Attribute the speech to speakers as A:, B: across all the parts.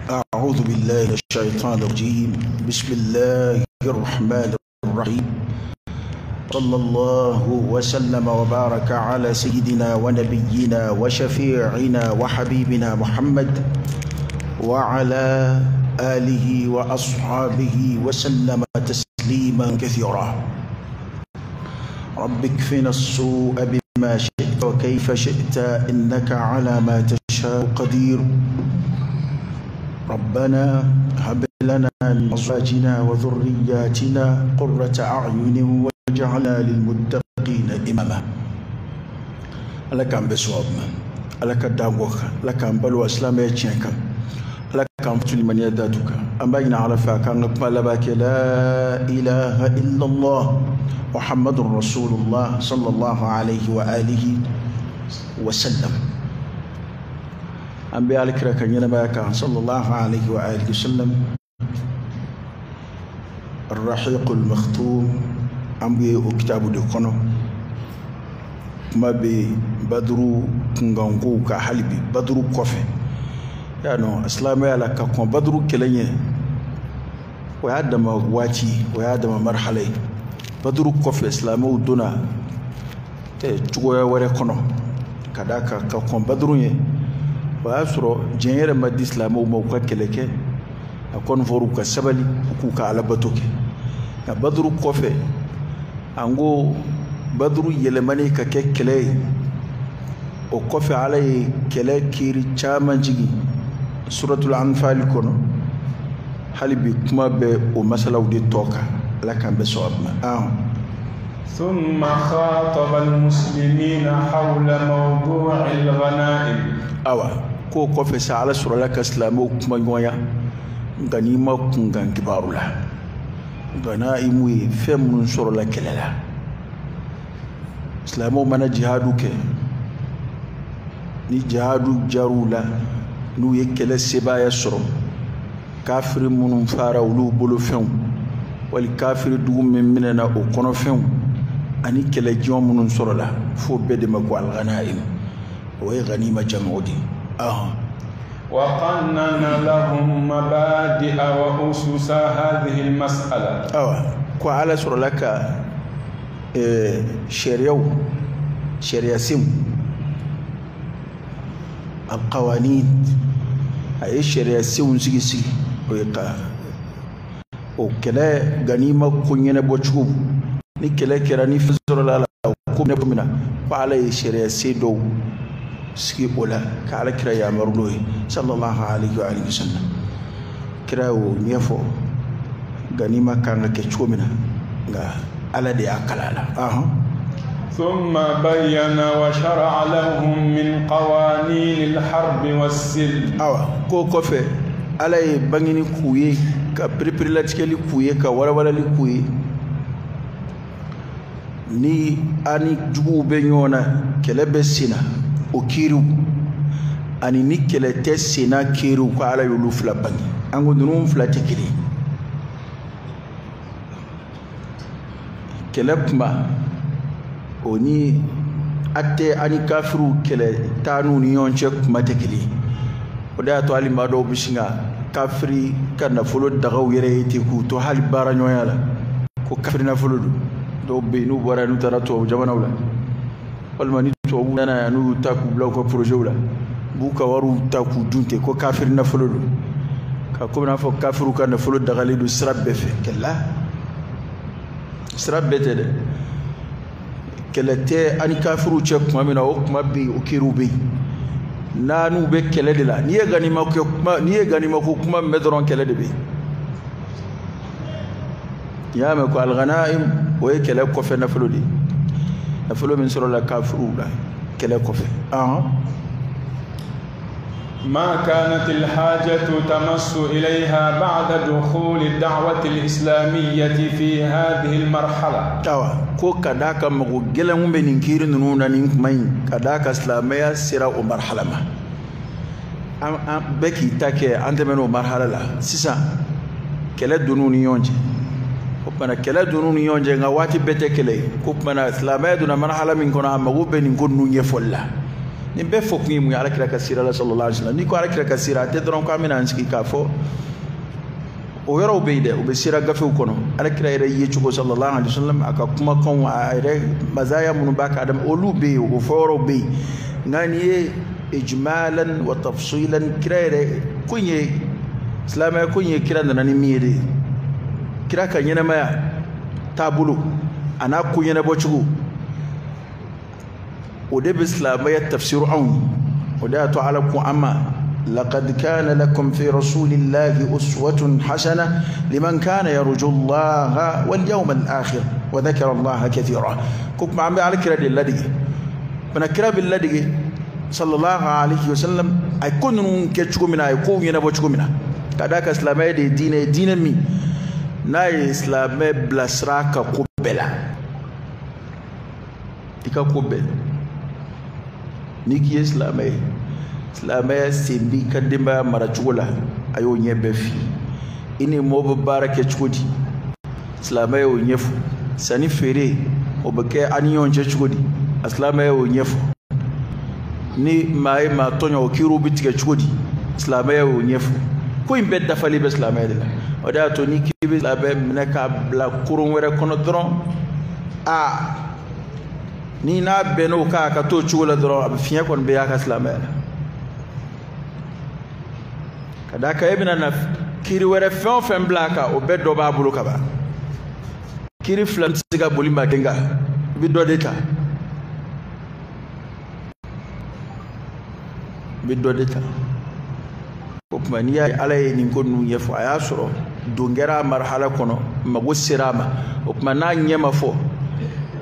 A: أعوذ بالله من الشيطان الرجيم. بسم الله الرحمن الرحيم. صلى الله وسلم وبارك على سيدنا ونبينا وشفيعنا وحبيبنا محمد وعلى آله وأصحابه وسلم تسليما كثيرا. رب اكفنا السوء بما شئت وكيف شئت إنك على ما تشاء قدير. ربنا هب لنا من أزواجنا وذرياتنا قرة أعين واجعلنا للمتقين إماما. لك أن بسواب لك دعوك لك أن بلو أسلام يتشنك لك أن فتل من يداتك أن بين على فاك أن نقبل بك لا إله إلا الله محمد رسول الله صلى الله عليه وآله وسلم. أنبياء الكرام كان ينبأك صلى الله عليه وآله وسلم الرحيق المختوم أنبياء كتاب دكانو ما بدرو كنغانغو كحلبي بدرو كوفي يعني إسلام على كم بدرو كلية ويادم واتي ويادم مرحلة بدرو كوفي إسلام ودنا تجوا وركنو كذاك كم بدروني وأسرع جنير مدي إسلام وموقع كلكه أكون فوروك سبلي وكوك على بتوكه بدرو كوفي أنغو بدرو يلماني ككلي وكوفي عليه كلي كيري تشامان جيجي سورة الأنفال كونو حالي بكما بمسألة ودي توكا لكن بسوابنا
B: ثم خاطب المسلمين حول موضوع الغنائم.
A: ko kofe sa ala sura la kaslamo kuma nyoya ganima kungan kibarula gana imwe fem nun sura la kelela islamo mana jihadu ke ni jihadu jarula nu yekele seba ya sura kafir munun fara ulu bolo fem wal kafir du minna o kono fem ani kele jom munun sura la fo bede mako al ghanaim wa ghanima jamudi
B: وقنن لهم مبادئ وأسس هذه المسألة.
A: وعلى سر لك شريعة القوانين أي شريعة سيجي ويقع وكلا غنيمة كونينا بوشوب نكلا كراني في سر لا كم نبمنا وعلى شريعة سيدو سكي ولا كعلى كرا يا مرلوي صلى الله عليه وآله وسلم كراو نيفو غنيمة كان كتشومنا على دي أكلالا
B: ثم بين وشرع لهم من قوانين الحرب والسلم.
A: كو كوفي على بانيني كوي كبريبريلاتيكلي كوي كولا لكوي ni ani jugu be ñona kele be sina o kiru ani ni kele te sina kiru ko ala yulu fla bangi ango dunu fla tikiri kele kuma oni atte ani kafiru kele tanu ni yonche kuma tikiri o da to ali mado bishinga kafiri kana folo daga yere yiti ku to hal bara nyoyala ko kafiri na folo do be nu bora nu tara to jamana wala wal mani to nana nu taku bla ko projet wala buka waru taku dunte ko kafir na folo ka ko na fo kafiru kan na folo daga lidu srabbe fe kella srabbe de kelete ani kafiru che kuma mina o kuma bi o kirubi nanu be kelede la ni gani ma ko kuma ni gani ma ko kuma medron kelede be ya me ko al ghanaim o kele ko fe na folo di نفلو من سورة الكافرون كلا كفر
B: ما كانت الحاجة تمس إليها بعد دخول الدعوة الإسلامية في هذه المرحلة.
A: كو كداك مغجلا هم بنكير نونا نكمين كداك إسلامية سيرة ومرحلة ما بكي تاكي أنت منو مرحلة لا سيسا كلا دونوني يونجي kupana kala dununi yonje ngawati bete kele kupana islamaya duna marhala min kona magube ni ngonu nyefolla ni be fo kun mu ala kira kasira la sallallahu alaihi wasallam ni ko ala kira kasira te dron ko amina anski ka fo o yoro be de o be sira gafe ko no ala kira ire yi chugo sallallahu alaihi wasallam aka kuma kon ire mazaya mun baka adam o lu be o foro be ngani ijmalan wa tafsilan kira ire kunye islamai kunye kira da nani mire kira kan yana maya tabulu ana kunye na bochugo ودي بإسلامية تفسير عون وده تعلمكم أما لقد كان لكم في رسول الله أسوة حسنة لمن كان يرجو الله واليوم الآخر وذكر الله كثيرا كوك ما عم على كراد الذي من كراب الذي صلى الله عليه وسلم أيكون كتشكو منا أيكون ينبوشكو منا كذاك إسلامية دين مي ناي إسلامية بلاسراك كوبلا إكا كوبلا niki islamai sembi kadimba marachula ayo nyebe fi ini mobo barake chudi islamai o nyefu sani fere obake aniyon je chudi islamai o nyefu ni mai ma tonyo kiru bitike chudi islamai o nyefu ko imbe dafali be islamai dela oda to niki be islamai menaka bla kurun were kono dron a ni na beno ka to chula dro abifiya kon be ya ka islamai kada ka ibna na kiri were fem blaka o be do ba bulu ka ba kiri flam siga bulima denga bi do deta ko maniya alay ni konu yefu ayasoro dongera marhala kono magusirama o mana nyema fo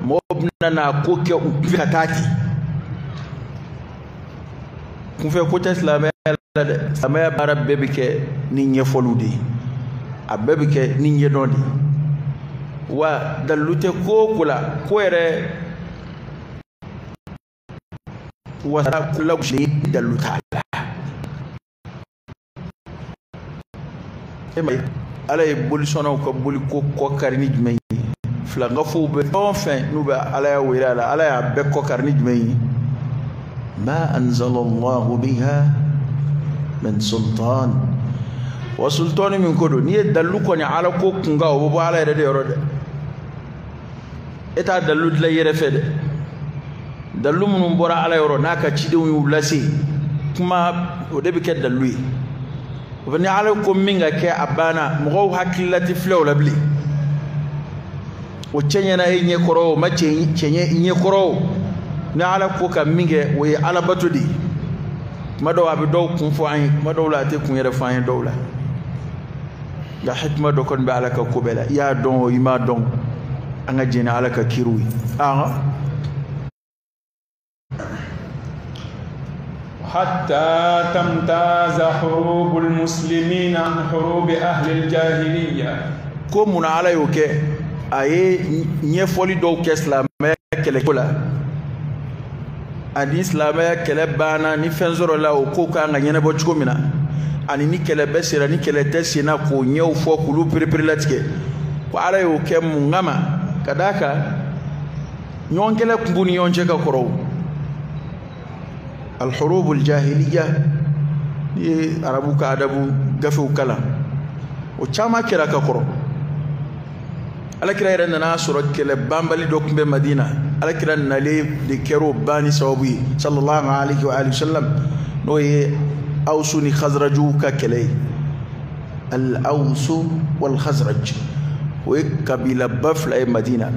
A: mobna na koke ukatati kun fe ko islamai sama barab bebike ni nyefolude abebike ni nyedonde wa dalute ko kula ko ere wa kula shi daluta emay alay bul sono ko bul ko karni jmay fla ngafu be enfin nuba alay wirala alay be ko karni jmay ma anzala Allah biha من سلطان وسلطان من كدو ني دلوكوني على كو كونغا او بو على رده يرode eta dalu la yere fede dalu mun bora ala yoro naka cidew yu lasi kuma o debi ke dalu yi woni ala ko minga ke abana mo hakilati flewla bli o cenyana e nye koro ma cenye nye koro na ala ko ka minge we ala batudi mado abi do kun fo ay mado la te kun yere fa ay dowla da hikma do kon be alaka ko bela ya don o yima don anga jina alaka kiruwi
B: حتى تمتاز حروب المسلمين عن حروب أهل الجاهلية
A: كم على يوكي أي نيفولي دو كسلامة كلا ani islamaya kele bana ni fenzoro la o ko ka nga nyene bo chkomina ani ni kele besira ni kele tesina ko nyew fo kulu priprilatike ko ala yo kem ngama kadaka nyonkele kumbuni yonje ka koro al hurub al jahiliya ni arabu ka adabu gafu kala o chama kira ka koro ala kira irena na sura kele bambali do kumbe madina ala kira nale de kero bani sawabi sallallahu alaihi wa alihi wasallam no ye awsuni khazraju ka kele al aws wal khazraj we kabila bafla madina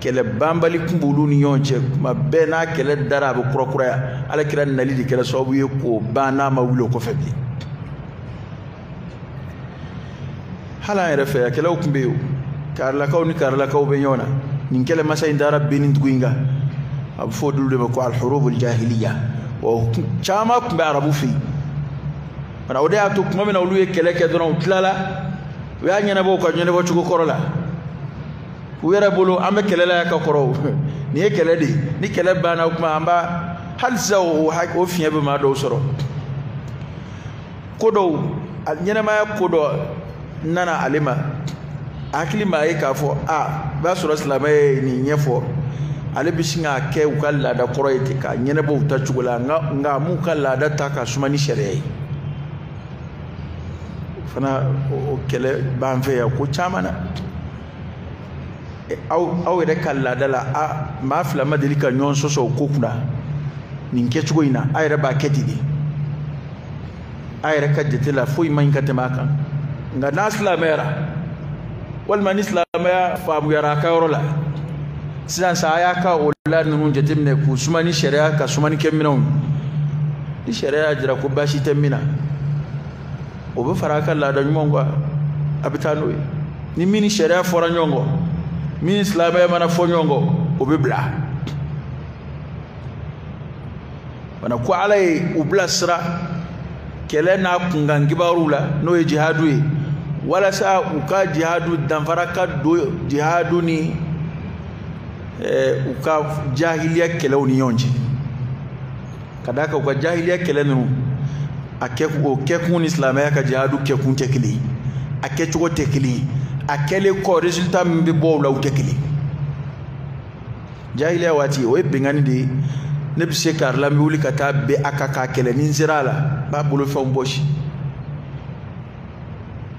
A: kele bambali kumbulu ni yonche ma bena kele darabu kurokura ala kira nale de kele sawabi ko bana ma wulo ko febi hala refa kele kumbe karla kaw be nyona nin kele masay ndara benin tuinga ab fodul de ko al hurub al jahiliya wa chama ko be arabu fi mana ode atu kuma mena uluye kele ke dono tlala we anyana bo ko nyene bo chugo korola wera bolo ambe kele la ka koro ni kele de ni kele bana kuma amba halsa o fiye be ma do soro kodo nyene ma kodo nana alima akili ma yi ka fo ba sura islamai ni nyefo ale bisinga ke u ka laada kɔrɔ ye ten ka ɲɛnɛbɔ u ta cogo la nka m'u ka laada ta ka suma ni sariya ye fana o kɛlɛ b'an fɛ yan ko caman na aw yɛrɛ ka laada la maa fila ma deli ka ɲɔgɔn sɔsɔ o ko kunna nin kɛcogo in na a yɛrɛ b'a kɛ ten de a yɛrɛ ka jate la foyi man ɲi ka tɛmɛ a kan nka n'a silamɛyara walima ni silamɛya faamuyara a ka yɔrɔ la sisan sa a y'a ka o la ninnu jateminɛ k'u suma ni sariya ka suma ni kɛminɛnw ni sariya y'a jira ko baasi tɛ min na o bɛ fara a ka laada ɲumanw kan a bɛ taa n'o ye ni min ni sariya fɔra ɲɔgɔn kɔ min ni silamɛya mana fɔ ɲɔgɔn kɔ o bɛ bila mana ko ala ye u bilasira kɛlɛ n'a kunkan kibaruw la n'o ye jihadu ye walasa u ka jihadu danfara ka don jihadu ni u ka jahiliya kɛlɛw ni ɲɔgɔn cɛ ka d'a kan u ka jahiliya kɛlɛ ninnu a kɛkun ni silamɛya ka jihadu kɛkun tɛ kelen ye a kɛcogo tɛ kelen ye a kɛlen kɔ résultat min bɛ bɔ o la u tɛ kelen jahiliya waati o ye bɛnkanni de ye ne bɛ se k'a la n bɛ wuli ka taa bɛn a kan k'a kɛlɛ ni n sera a la n b'a bolofɛnw bɔsi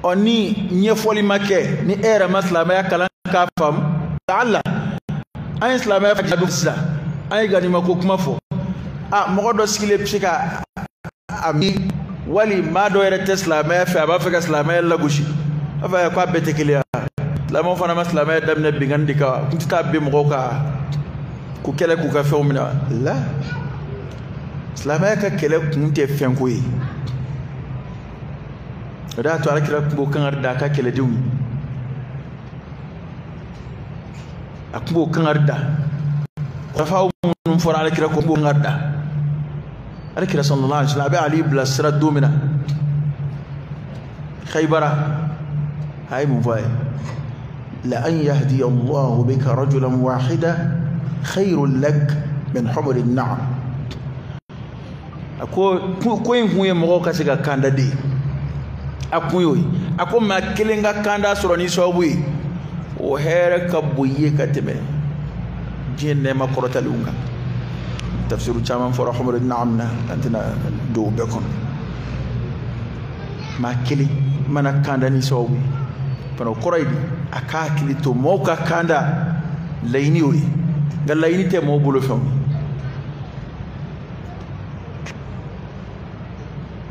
A: ɔ ni ɲɛfɔli ma kɛ ni e yɛrɛ ma silamɛya kalan k'a faamu ala an ye silamɛya jihadu sisan an ye ganima ko kuma fɔ mɔgɔ dɔ sigilen bɛ se ka a mi wali maa dɔ yɛrɛ tɛ silamɛya fɛ a b'a fɛ ka silamɛya lagosi a fɔ k'a bɛɛ tɛ kelen ye silamɛw fana ma silamɛya daminɛ bɛnkanni de kan n tɛ taa bɛn mɔgɔw kan ko kɛlɛ k'u ka fɛnw minɛ la silamɛya ka kɛlɛ kun tɛ fɛn ko ye o de y'a to alakira tun b'o kankari da a ka kɛlɛdenw ye a tun b'o kankari da rafaw minnu fɔra alakira ko n b'o kankari da alakira sallallahu alaihi wasallam a bɛ ali bilasira don min na Khaybara a ye mun fɔ a ye la an yahdiya Allahu bika rajulan wahida khayrun lak min humri an-na'am a ko in kun ye mɔgɔw ka se ka kanda de a kun y'o ye a ko maa kelen ka kanda sɔrɔ ni sababu ye o hɛrɛ ka bon i ye ka tɛmɛ diɲɛ nɛɛma kɔrɔtalenw kan tafsiru caman fɔra humri an-na'am na an tɛna don o bɛɛ kɔnɔ maa kelen mana kanda ni sababu ye fana o kɔrɔ ye de a ka hakili to mɔgɔw ka kanda laɲini y'o ye nka laɲini tɛ mɔgɔw bolo fɛnw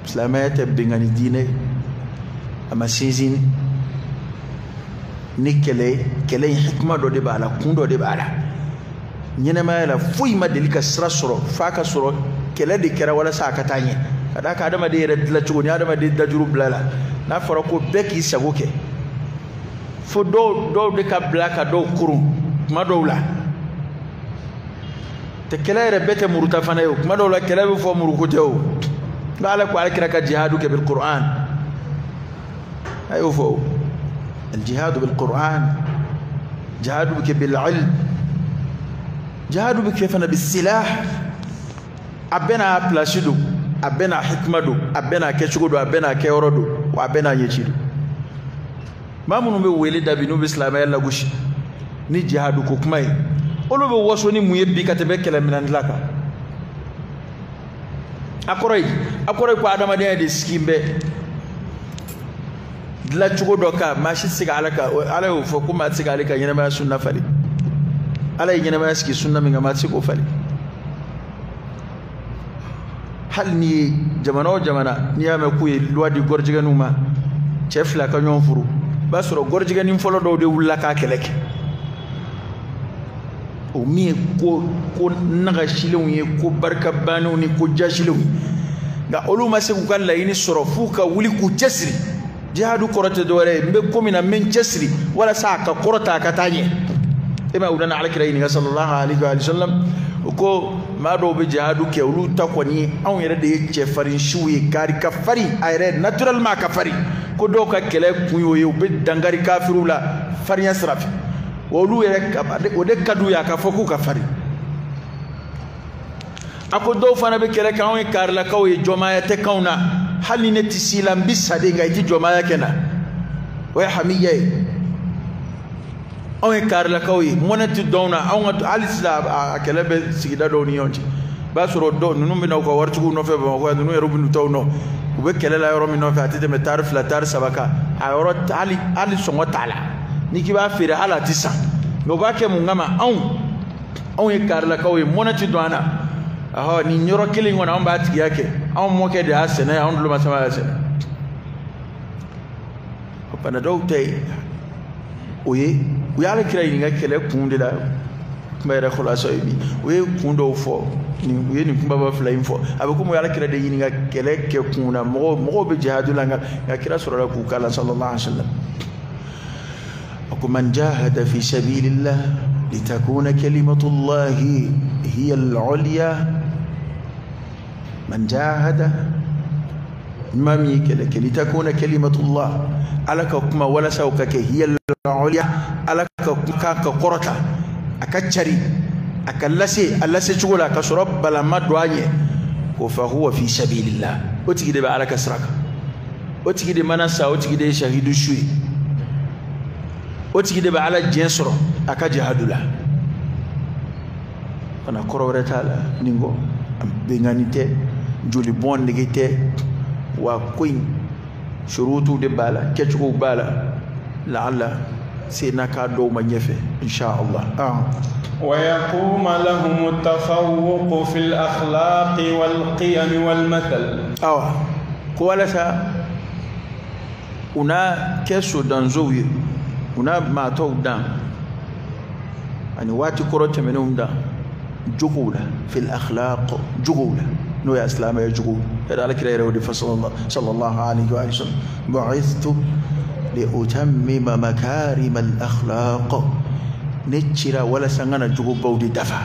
A: silamɛya tɛ bɛnkanni diinɛ ye a ma sinsin ni kɛlɛ in hikima dɔ de b'a la kun dɔ de b'a la ɲɛnɛmaya la foyi ma deli ka sira sɔrɔ f'a ka sɔrɔ kɛlɛ de kɛra walasa a ka taa ɲɛ ka d'a kan adamaden yɛrɛ dilan cogo ni adamaden dajuru bila la n'a fɔra ko bɛɛ k'i sago kɛ fo dɔw de ka bila ka dɔw kurun kuma dɔw la tɛ kɛlɛ yɛrɛ bɛɛ tɛ muruta fana ye o kuma dɔw la kɛlɛ bɛ fɔ muruko tɛ o nka ala ko alakira ka jihadu kɛ bil Qur'an a y'o fɔ al jihadu bil Qur'an jihadu bɛ kɛ bil ilm jihadu bɛ kɛ fana bil silah a bɛɛ n'a place don a bɛɛ n'a hikima don a bɛɛ n'a kɛcogo don a bɛɛ n'a kɛyɔrɔ don wa a bɛɛ n'a ɲɛci don maa minnu bɛ wele dabi n'u bɛ silamɛya lagosi ni jihadu ko kuma ye olu bɛ waso ni mun ye bi ka tɛmɛ kɛlɛminɛn dilan kan a kɔrɔ ye ko adamadenya de sigi bɛ dilan cogo dɔ kan maa si tɛ se ka ala y'o fɔ ko maa tɛ se ka ale ka ɲɛnamaya sunna falen ala ye ɲɛnamaya sigi sunna min kan maa tɛ se k'o falen hali ni ye jamana o jamana n'i y'a mɛn k'u ye loi di gɔrijɛgɛninw ma cɛ fila ka ɲɔgɔn furu i b'a sɔrɔ gɔrijɛgɛnin fɔlɔ dɔw de wulila k'a kɛlɛ kɛ o min ye ko nagasilenw ye ko barikabannenw ni ko jasilenw nka olu ma se k'u ka laɲini sɔrɔ f'u ka wuli k'u cɛsiri jihadu kɔrɔ tɛ dɔwɛrɛ ye n bɛ ko min na n bɛ n cɛsiri walasa a ka kɔrɔta a ka taa ɲɛ e ma u nana alakira ɲininka sallallahu alaihi wa sallam o ko maa dɔw bɛ jihadu kɛ olu ta kɔni anw yɛrɛ de ye cɛfarinsiw ye kari ka farin a yɛrɛ naturellement a ka farin ko dɔw ka kɛlɛ kun y'o ye u bɛ dankari kafiriw la farinya sira fɛ olu yɛrɛ o de ka d'u ye a ka fɔ k'u ka farin a ko dɔw fana bɛ kɛlɛ kɛ anw ye karilakaw ye jɔnmaaya tɛ k'anw na hali ni ne tɛ s'i la n bɛ sa de nka i tɛ jɔnmaaya kɛ n na o ye hamiya ye aw e kar la kawi monati dona aw ngat alisla akelebe sigida do ni yonti ba soro do nunu mi na ko wartu no fe ba ko nunu yero binu taw no ube kelela yoro mi no fa tete me tarif la tar sabaka ayoro ali songo tala niki ba fere ala tisa no ba ke mu ngama aw e kar la kawi monati dona aha ni nyoro kili ngona on ba tigi yake aw mo ke de asena on do ma sama asena pana do tay oye uyala kira yinga kele kunde la kumere khulaso yi oye kundo fo ni oye ni kumba ba fly info abe ko uyala kira de yinga kele ke kuna mo be jihadula nga kira sura ku kala sallallahu alaihi wasallam man jahada fi sabilillah litakuna kalimatullahi hiya al-ulya man jahada mami kele litakuna kalimatullah alaka kuma wala saukake hiya al-ulya alaka ka qorata akachari akallase chugula ka surab bala madwanye ko fa huwa fi sabilillah otigide ba alaka sraka otigide manasa otigide shahidu shui otigide ba ala jensro aka jihadula ana korore tala ningo benganite juli bon ligite wa queen shurutu de bala kechugo bala la'alla سينا كادو منيفه إن شاء الله
B: ويقوم لهم التفوق في الأخلاق والقيم والمثل
A: كوالسا una keso danzowi una mato dan ani wati korote menunda jugula fil akhlaq jugula no ya islam ya jugula hada alkira yawdi fa sallallahu alayhi wa sallam bu'ithtu لأتمم مكارم الأخلاق نتشرا ولا سنغنا جوب بودي دفع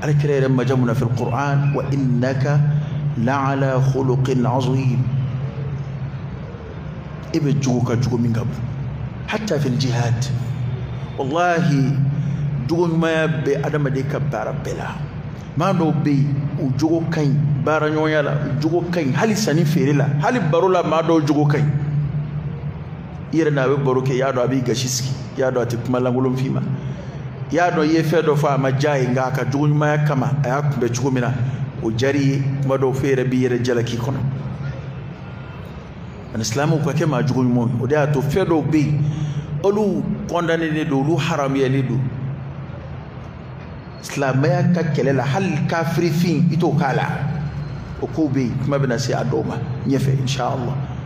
A: الكريم لما جمنا في القرآن وإنك لعلى خلق عظيم ابن جوك جو من قبل حتى في الجهاد والله جو ما بأدم ديك باربلا ما نو بي وجو كاين بارانيو يلا جو كاين هل سني فيرلا هل بارولا ما دو جو كاين irna be boruke yado abi gashiski yado atikuma langulum fima yado ye fedo fa majai ngaka juguma yakama ayakumbe chugumina ujari mado fere bi yere jalaki kono an islamu ko kema jugumo oda to fedo be olu condamné ne do lu haram ye ne do islamaya ka kelela hal kafiri fin ito kala o ko be kuma bina si adoma nyefe inshallah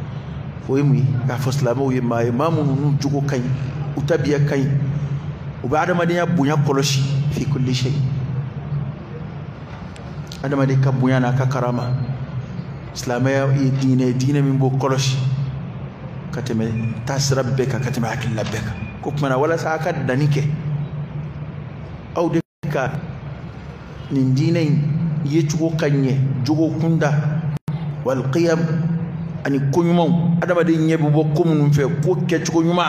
A: ويمي كفسلامو ويما إمامو نجوكو كاين وتبيا كاين وبعد ما دنيا بنيا كلشي في كل شيء هذا ما ديك بنيا ناكا كرامة إسلامية دين من بو كلشي كتمة تسرب بك كتمة أكل لبك كوكمنا ولا ساكت دنيك أو ديك نندينين يجوكو كاين جوكو كندا والقيم ani kunyumo adama de nyebu bokkum num fe ko kecc ko nyuma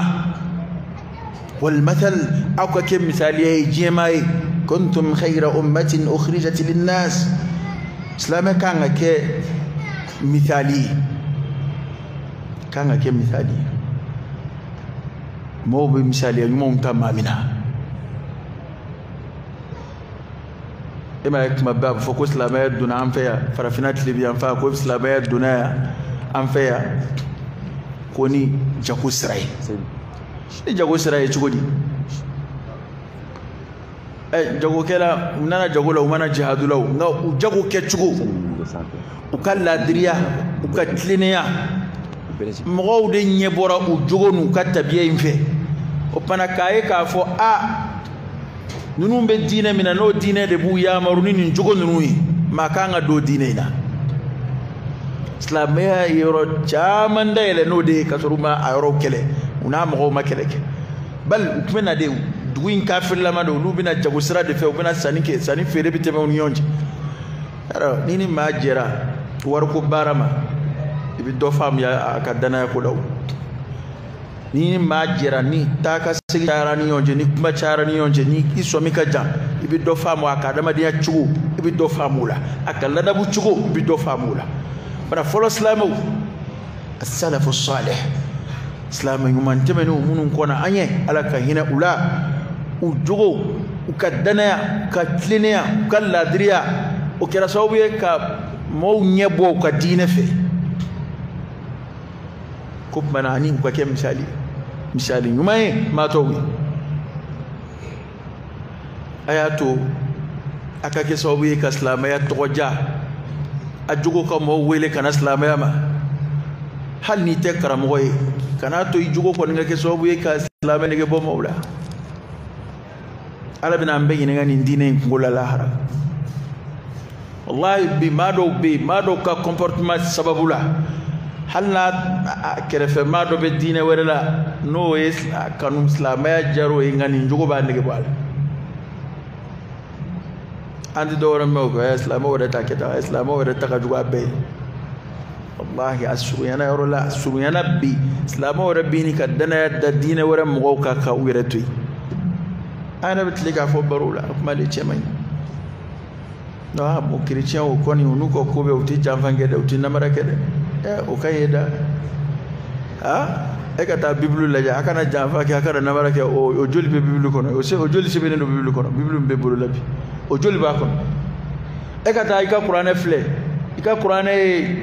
A: wal mathal akwa ke misali ay jemay kuntum khayra ummatin ukhrijat lin nas islam kanga ke misali mo be misali nyuma tamamina ema ekma bab foko islam ay duna am fe farafinat libiyan fa ko islam ay duna an faya ko ni jago sirai shi jago sirai chugodi jago kela nana jago la umana jihadu la nga jago ke chugo ukalla diriya ukatliniya mo de nyebora u jogo nu katabiye imfe opana kaye ka fo nunu be dine mina no dine de bu ya maruni ni jogo nunu makanga do dine ina islamia yoro chaman dayele no de kasuruma ayoro kele una mo makeleke bal ukmena de duin kafir lama do lubina jagusra de fe ubina sani fere biteme unionje ara nini majera war ko barama ibi do fam ya akadana ko daw nini majera ni taka sigara ni yonje ni kuma chara ni yonje ni isomi kaja ibi do fam akadama dia chugo ibi do famula akalla da bu chugo ibi do famula para folo islamu as-salaf as-salih silama ɲuman tɛmɛnenw minnu kɔnɔ an ye ala ka hinɛ u la u jogo u ka danaya u ka tilennenya u ka laadiriya o kɛra sababu ye ka mɔgɔw ɲɛ bɔ u ka diinɛ fɛ ko tumana ani u ka kɛ misali ɲuman ye maatɔw ye a y'a to a ka kɛ sababu ye ka silamɛya tɔgɔ ja a jogo ka mɔgɔw wele ka na silamɛya ma hali n'i tɛ karamɔgɔ ye kana to i jogo kɔni ka kɛ sababu ye ka silamɛ nege bɔ mɔgɔw la ala bɛna an bɛɛ ɲininka nin diinɛ in kungo la lahara wallahi bi maa dɔw bɛ yen maa dɔw ka comportement sababu la hali n'a kɛrɛfɛ maa dɔ bɛ diinɛ wɛrɛ la n'o ye kanu silamɛya jar'o ye nka nin jogo b'a nege bɔ a la an tɛ dɔwɛrɛ mɛn o kɔ silamɛ wɛrɛ ta kɛ tan silamɛ wɛrɛ ta ka jugu a bɛɛ ye wallahi a surunyana yɔrɔ la a surunyana bi silamɛ wɛrɛ bɛ ɲini ka danaya da diinɛ wɛrɛ mɔgɔw kan ka u yɛrɛ to yen an yɛrɛ bɛ tile k'a fɔ baro la kuma de cɛ man ɲi o chrétien o kɔni u n'u ka ko bɛɛ u tɛ janfa kɛ dɛ u tɛ namara kɛ dɛ o ka ɲi da e ka taa bibulu lajɛ a kana janfa kɛ a kana namara kɛ o joli bɛ bibulu kɔnɔ o joli sɛbɛnnen don bibulu kɔnɔ bibulu min bɛ bolo la bi o joli b'a kɔnɔ e ka taa i ka kuranɛ filɛ i ka kuranɛ ye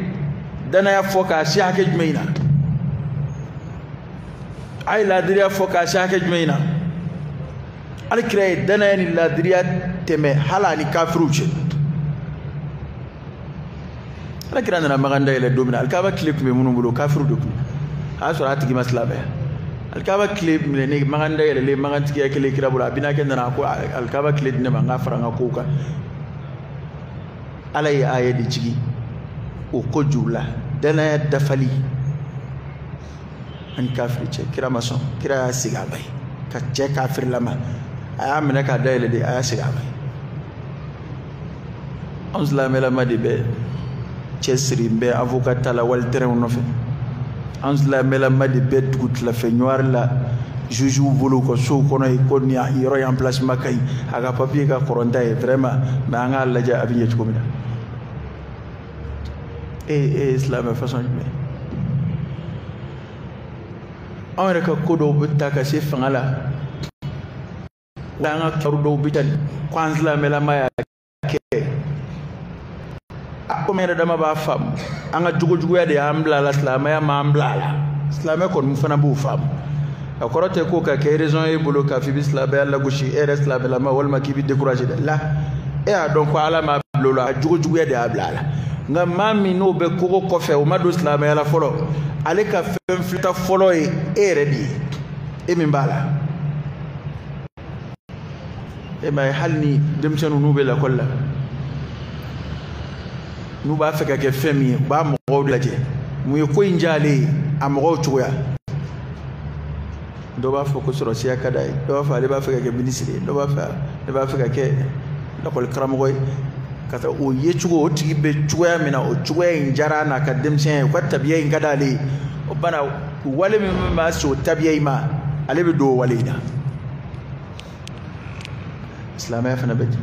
A: danaya fɔ k'a se hakɛ jumɛn na a ye laadiriya fɔ k'a se hakɛ jumɛn na hali kira ye danaya ni laadiriya tɛmɛ hali ani kafiriw cɛ ala kira nana magan dayɛlɛ don min na alikaba tile tun bɛ minnu bolo kafiriw de tun a y'a sɔrɔ a tigi ma silamɛya alikaba tile minɛ ne magan dayɛlɛlen magan tigiya kelen kira bolo a binakɛ nana ko alikaba tile di ne ma n ka fara n ka kow kan ala ye aya de jigi o ko jugu la danaya dafali ani kafiri cɛ kira ma sɔn kira y'a sigi a ba ye ka cɛ kafirilama a y'a minɛ k'a dayɛlɛ de a y'a sigi a ba ye anw silamɛlama de bɛ cɛ siri n bɛ avocat ta la wali terrain nɔfɛ anw silamɛlama de bɛ dugu tilafɛ ɲɔgɔn la jugew bolo ka sow kɔnɔ yen ko nin yɔrɔ yan placement ka ɲi a ka papier ka kɔrɔnta ye vraiment mais an k'a lajɛ a bɛ ɲɛ cogo min na silamɛ façon jumɛn anw yɛrɛ ka ko dɔw bɛ ta ka se fanga la an ka kɛru dɔw bɛ ta ko an silamɛlama y'a kɛ a komi yɛrɛ dama b'a faamu an ka jogojuguya de y'an bila a la silamɛya m'an bila a la silamɛ kɔni fana b'o faamu a kɔrɔ tɛ ko ka kɛ raison ye bolo k'a fɔ i bɛ silamɛya lagosi e yɛrɛ silamɛlama walima k'i bɛ décourager dɛ la e y'a dɔn ko ala m'a bila o la a jogojuguya de y'a bila a la nka maa min n'o bɛ kogo kɔfɛ o ma don silamɛya la fɔlɔ ale ka fɛn filita fɔlɔ ye e yɛrɛ de ye e min b'a la e m'a ye hali ni denmisɛnninw n'u bɛ lakɔli la n'u b'a fɛ ka kɛ fɛn min ye u b'a mɔgɔw lajɛ mun ye ko in diya ale ye a mɔgɔw cogoya dɔw b'a fɔ ko sɔrɔsiya ka d'a ye dɔw b'a fɔ ale b'a fɛ ka kɛ minisiri ye dɔw b'a fɔ ale b'a fɛ ka kɛ lakɔli karamɔgɔ ye ka taa o ye cogo o tigi bɛ cogoya min na o cogoya in diyara n'a ka denmisɛnya ye u ka tabiya in ka d'ale ye o bana wale min b'a se o tabiya in ma ale bɛ don o wale in na silamɛya fana bɛ ten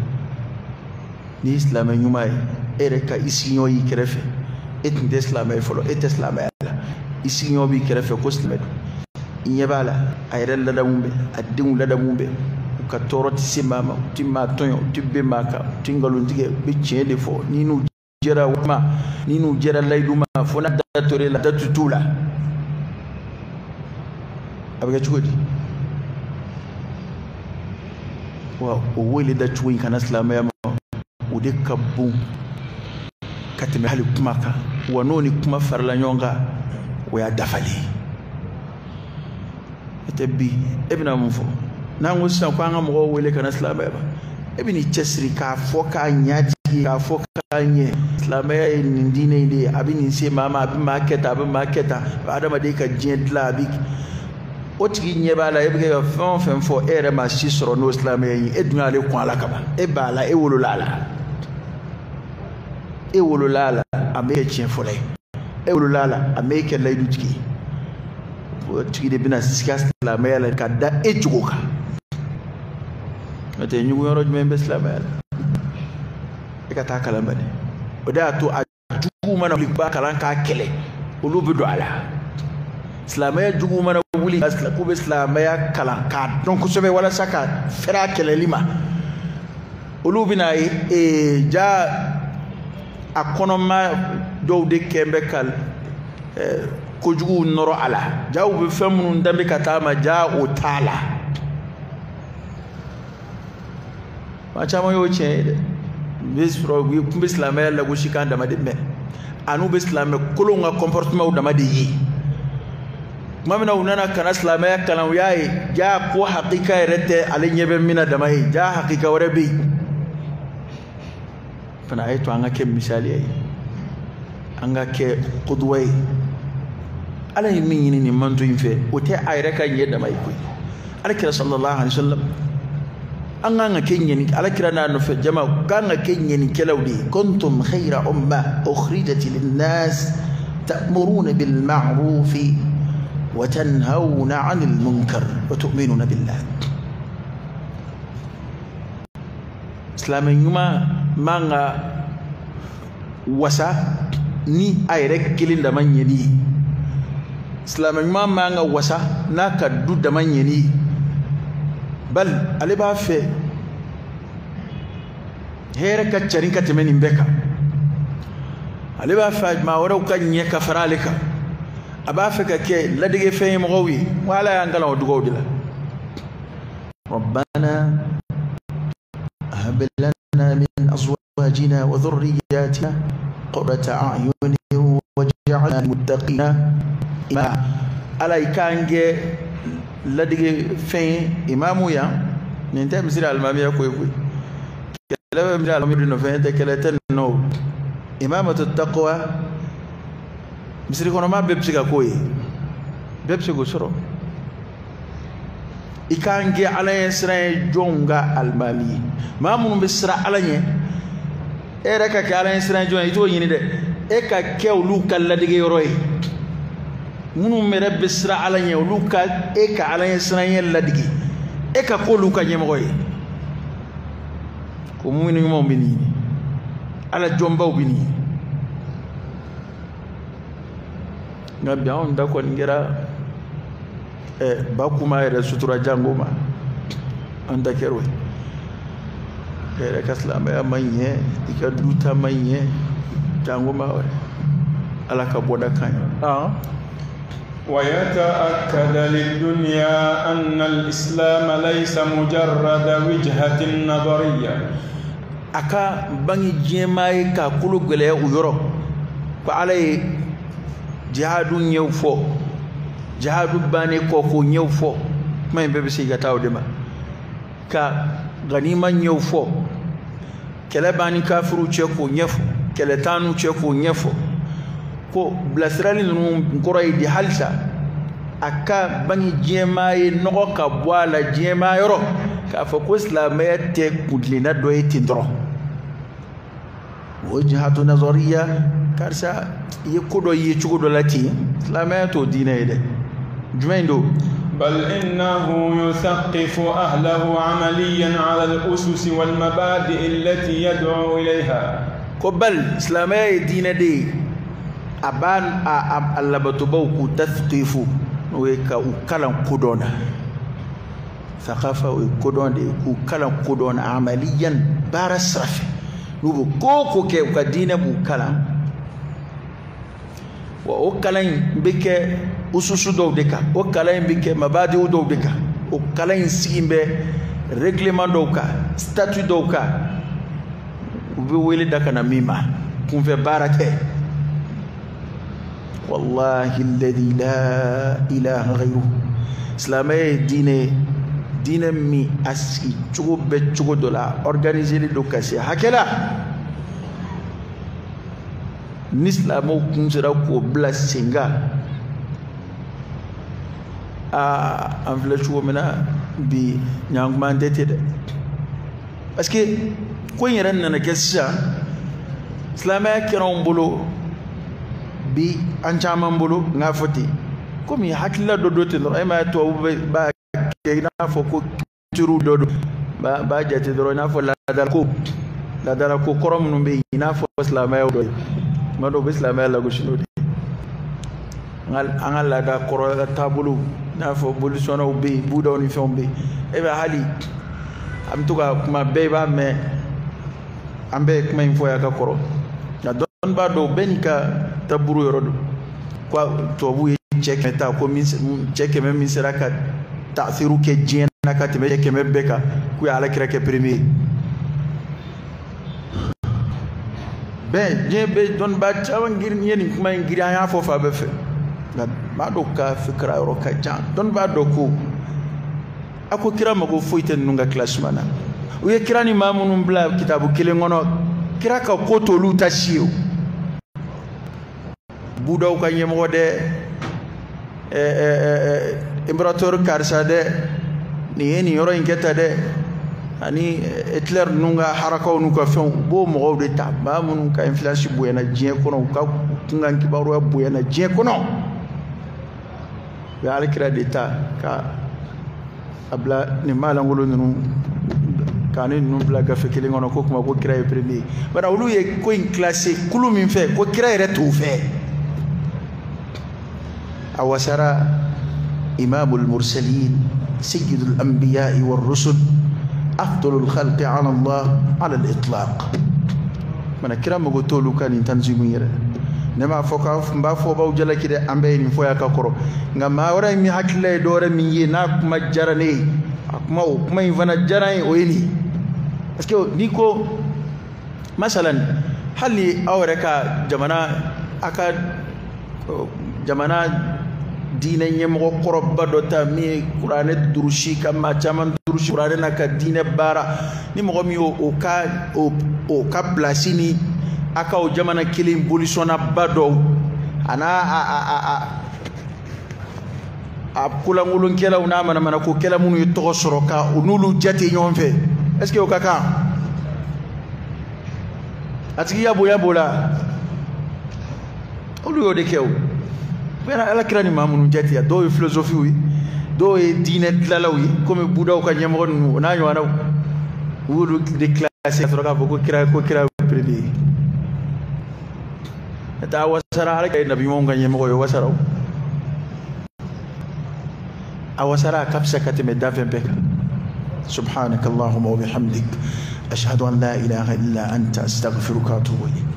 A: n'i ye silamɛ ɲuman ye e yɛrɛ ka i sigiɲɔgɔn y'i kɛrɛfɛ e tun tɛ silamɛ ye fɔlɔ e tɛ silamɛya la i sigiɲɔgɔn b'i kɛrɛfɛ ko silamɛ don i ɲɛ b'a la a yɛrɛ ladamu bɛ a denw ladamu bɛ u ka tɔɔrɔ tɛ se maa ma u tɛ maa tɔɲɔ u tɛ bɛn maa kan u tɛ nkalontigɛ u bɛ tiɲɛ de fɔ ni n'u jɛra walima ni n'u jɛra layidu ma fo n'a da tor'e la datu t'u la a bɛ kɛ cogo di wa o wele da cogo in kana silamɛya ma o de ka bon ka tɛmɛ hali kuma kan wa n'o ni kuma farala ɲɔgɔn kan o y'a dafalen e tɛ bi e bɛna mun fɔ n'an ko sisan ko an ka mɔgɔw wele ka na silamɛya ma e bɛ n'i cɛsiri k'a fɔ k'a ɲɛ tigi k'a fɔ k'a ɲɛ silamɛya ye nin diinɛ in de ye a bɛ nin se maa ma a bɛ maa kɛ tan a bɛ maa kɛ tan a bɛ adamaden ka diɲɛ dilan a bɛ o tigi ɲɛ b'a la e bɛ kɛ ka fɛn o fɛn fɔ e yɛrɛ ma si sɔrɔ n'o silamɛya ye e dun y'ale kun a la kaban e b'a la e wolola a la e wolola a la a m'e kɛ tiɲɛ fɔlɔ ye e wolola a la a m'e kɛ layidu tigi ye o tigi de bɛna sigi a silamɛya la ka da e jogo kan n'o tɛ ɲugun yɔrɔ jumɛn bɛ silamɛya la e ka taa kalan bani o de y'a to a juguw mana wuli ba kalan k'a kɛlɛ olu bɛ don a la silamɛya jugu mana wuli k'u bɛ silamɛya kalan k'a dɔn kosɛbɛ walasa ka fɛrɛ a kɛlɛli ma olu bɛna ye ja a kɔnɔma dɔw de kɛn bɛ ka kojugu nɔrɔ a la ja u bɛ fɛn minnu danbe ka taa ma ja o t'a la maa caman y'o tiɲɛ ye dɛ n bɛ sɔrɔ u kun bɛ silamɛya lagosi kan dama de mɛn ani u bɛ silamɛ kolonw ka comportement dama de ye tuma min na u nana kana silamɛya kalan u y'a ye ja ko hakika yɛrɛ tɛ ale ɲɛ bɛ min na dama ye ja hakika wɛrɛ bɛ yen fana a ye to an ka kɛ misaliya ye an ka kɛ kuduwa ye ala ye min ɲini nin manto in fɛ o tɛ a yɛrɛ ka ɲɛ dama ye koyi alakira sallallahu alaihi wasallam an kan ka kɛ ɲɛni alakira n'a nɔfɛ jama kan ka kɛ ɲɛnikɛlaw de ye kuntum khayra umma ukhrijat linnas ta'muruna bil ma'ruf wa tanhawna 'anil munkar wa tu'minuna billah silamɛ ɲuman man ka wasa ni a yɛrɛ kelen dama ɲɛni ye silamɛ ɲuman man ka wasa n'a ka du dama ɲɛni ye bal ale b'a fɛ hɛrɛ ka carin ka tɛmɛ nin bɛɛ kan ale b'a fɛ maa wɛrɛw ka ɲɛ ka fara ale kan a b'a fɛ ka kɛ ladegefɛn ye mɔgɔw ye wa ala y'an kalan o dugawu de la rabbana hab lana min azwajina wa dhurriyyatina qurrata a'yunin waj'alna muttaqina imama ala ikan kɛ ladegefɛn imamu yan nin tɛ misiri alimamiya koyi koyi kɛlɛ bɛ misiri alimami nɔfɛ tɛ kɛlɛ tɛ ninnu imamatu taqwa misiri kɔnɔma bɛɛ bɛ se ka k'o ye bɛɛ bɛ se k'o sɔrɔ i kan kɛ ala ɲɛ siran ye jɔnw ka alimami ye maa minnu bɛ siran ala ɲɛ e yɛrɛ ka kɛ ala ɲɛ siran ye jɔn ye i t'o ɲini dɛ e ka kɛ olu ka ladege yɔrɔ ye minnu yɛrɛ bɛ siran ala ɲɛ olu ka e ka ala ɲɛ siran ye ladege e ka k'olu ka ɲɛmɔgɔ ye ko mumini ɲumanw bɛ nin ɲini ala jɔnbaw bɛ nin ɲini nka bi anw da kɔni kɛra ba kuma yɛrɛ sutura jango ma an da kɛra o ye e yɛrɛ ka silamɛya ma ɲɛ i ka du ta ma ɲɛ jango ma wɛrɛ ala ka bɔda kan ye
B: ويتأكد للدنيا أن الإسلام ليس مجرد وجهة نظرية
A: aka bangi jemaye ka kulu gele u yoro ko alay jihadu ñew fo jihadu bane ko ñew fo may bebe si ga tawde ma ka ganima ñew fo kele bani kafiru che ko ñefo kele tanu che ko ñefo ko blasrali num koray di halsa aka bangi jemaye nogo ka boala jema yoro ka fa ko islamiyya te kudlina do yitindro wajhatu nazariya karsa yekudo yechugo lati islamiyya to diine de jumendo
B: بل إنه يثقف أهله عمليا على الأسس والمبادئ التي يدعو إليها
A: قبل إسلامية دين دي أبان اللبتبوك تثقيف وكالم كدونا ثقافة وكدون دي وكالم كدونا عمليا بارسرف نوبو كوكو كي وكدين بوكالم وكالم بك ususu dɔw de kan o kalan in bɛ kɛ mabadiw dɔw de kan o kalan in sigi bɛ règlement dɔw kan statut dɔw kan u bɛ wele da kana min ma kunfɛ baara kɛ wallahi alladhi la ilaha ghayruhu silamɛya ye diinɛ min a sigi cogo bɛ cogo dɔ la organisé don ka se hakɛ la ni silamɛw kun sera k'o bila sen kan an filɛ cogo min na bi ɲankuma tɛ ten dɛ parce que ko in yɛrɛ nana kɛ sisan silamɛya kɛra anw bolo bi an caman bolo n k'a fɔ ten komi hakilila dɔ don ten dɔrɔn e ma ye tubabu b'a kɛ i n'a fɔ ko culture dɔ don b'a jate dɔrɔn i n'a fɔ laadalako kɔrɔ minnu bɛ yen i n'a fɔ silamɛya dɔ ye tuma dɔw u bɛ silamɛya lagosi n'o de ye an ka laada kɔrɔ taabolo n'a fɔ bolisɔnnaw bɛ yen budaw ni fɛnw bɛ yen e bɛ hali an bɛ to ka kuma bɛɛ b'a mɛn an bɛɛ ye kuma in fɔ y'a ka kɔrɔ nka dɔnnibaa dɔw bɛɛ n'i ka taabolo yɔrɔ don ko tubabuw ye cɛ 100 ta ko cɛ 100 min sera ka taasiru kɛ diɲɛ na ka tɛmɛ cɛ 100 bɛɛ kan k'u ye Alakira kɛ premier bɛɛ diɲɛ bɛ dɔnnibaa caman girin ye nin kuma in girin an y'a fɔ fa bɛɛ fɛ nka maa dɔw ka fikira yɔrɔ ka jan dɔnnibaa dɔ ko a ko kira mago foyi tɛ ninnu ka classement na u ye kira ni maa minnu bila kitabu kelen kɔnɔ kira ka ko t'olu ta si ye o budaw ka ɲɛmɔgɔ dɛ impérateur karisa dɛ nin ye nin yɔrɔ in kɛ tan dɛ ani Hitler ninnu ka harakaw n'u ka fɛnw u b'o mɔgɔw de ta maa minnu ka influence bonyana diɲɛ kɔnɔ u ka kunkan kibaruya bonyana diɲɛ kɔnɔ u ye Alakira de ta ka a bila nin maalankolon ninnu ka ni ninnu bila gafe kelen kɔnɔ ko kuma ko kira ye premier bari olu ye ko in classé kulu min fɛ ko kira yɛrɛ t'o fɛ a wasara imamul mursalin sayyidul anbiya'i war rusul afdalul khalqi ala Allah ala al-itlaq mana kira mago t'olu ka nin tanzimu yɛrɛ ne m'a fɔ ka n b'a fɔ baw jalaki dɛ an bɛɛ ye nin fɔ y'a ka kɔrɔ nka maa wɛrɛ min hakilila ye dɔwɛrɛ min ye n'a kuma diyara ne ye a kuma o kuma in fana diyara n ye o ye nin parce que n'i ko masalan hali aw yɛrɛ ka jamana a ka jamana diinɛ ɲɛmɔgɔ kɔrɔba dɔ ta min ye kuranɛ durusi ka maa caman durusi kuranɛ na ka diinɛ baara ni mɔgɔ min y'o ka pilasi ni a ka o jamana kelen bolisɔnnaba dɔw a n'a a kolangolonkɛlaw n'a manamanakokɛla minnu ye tɔgɔ sɔrɔ ka u n'olu jate ɲɔgɔn fɛ est-ce que o ka kan a tigi ya bonya b'o la olu y'o de kɛ o Alakira ni maa minnu jate dɔw ye philosophiw ye dɔw ye diinɛ dilalaw ye komi budaw ka ɲɛmɔgɔ ninnu o n'a ɲɔgɔnnaw u y'olu de classé ka sɔrɔ k'a fɔ ko kira ye premier n'o tɛ a wasara Alakira ye nabiɲumanw ka ɲɛmɔgɔ ye wasara o a wasara a ka fisa ka tɛmɛ danfɛn bɛɛ kan subhanaka Allahumma wa bihamdik ashhadu an la ilaha illa anta astaghfiruka wa atubu ilayk